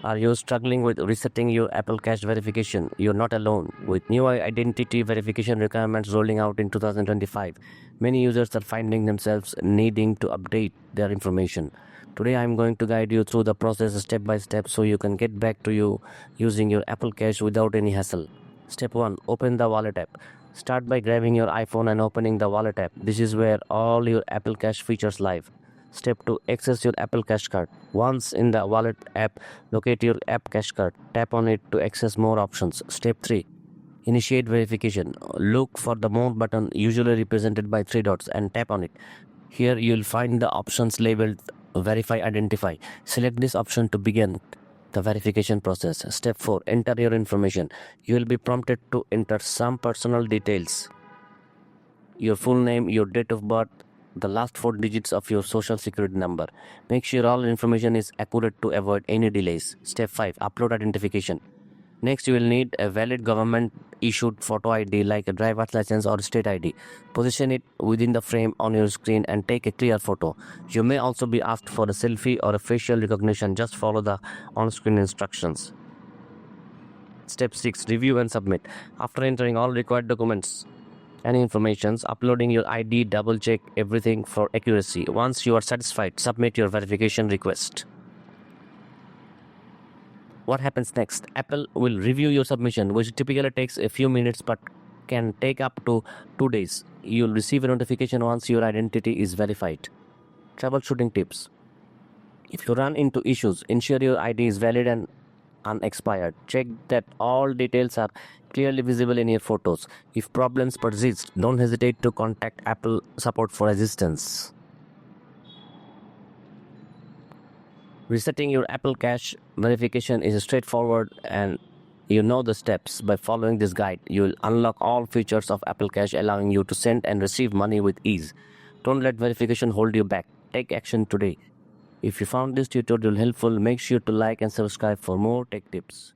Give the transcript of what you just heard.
Are you struggling with resetting your Apple Cache verification? You're not alone. With new identity verification requirements rolling out in 2025, many users are finding themselves needing to update their information. Today, I'm going to guide you through the process step by step so you can get back to you using your Apple Cache without any hassle. Step 1. Open the Wallet app. Start by grabbing your iPhone and opening the Wallet app. This is where all your Apple Cache features live. Step 2. Access your Apple Cache card. Once in the Wallet app, locate your app cache card. Tap on it to access more options. Step 3. Initiate verification. Look for the More button, usually represented by 3 dots, and tap on it. Here you'll find the options labeled Verify Identify. Select this option to begin the verification process. Step 4. Enter your information. You will be prompted to enter some personal details. Your full name, your date of birth, the last 4 digits of your social security number. Make sure all information is accurate to avoid any delays. Step 5. Upload identification. Next, you will need a valid government issued photo ID like a driver's license or state ID. Position it within the frame on your screen and take a clear photo. You may also be asked for a selfie or a facial recognition. Just follow the on-screen instructions. Step 6. Review and submit. After entering all required documents and informations, uploading your ID, double check everything for accuracy. Once you are satisfied, submit your verification request. What happens next? Apple will review your submission, which typically takes a few minutes but can take up to 2 days. You'll receive a notification once your identity is verified. Troubleshooting tips. If you run into issues, ensure your ID is valid and unexpired. Check that all details are clearly visible in your photos. If problems persist, don't hesitate to contact Apple support for assistance. Resetting your Apple Cache verification is straightforward, and you know the steps. By following this guide, you will unlock all features of Apple Cache, allowing you to send and receive money with ease. Don't let verification hold you back. Take action today. If you found this tutorial helpful, make sure to like and subscribe for more tech tips.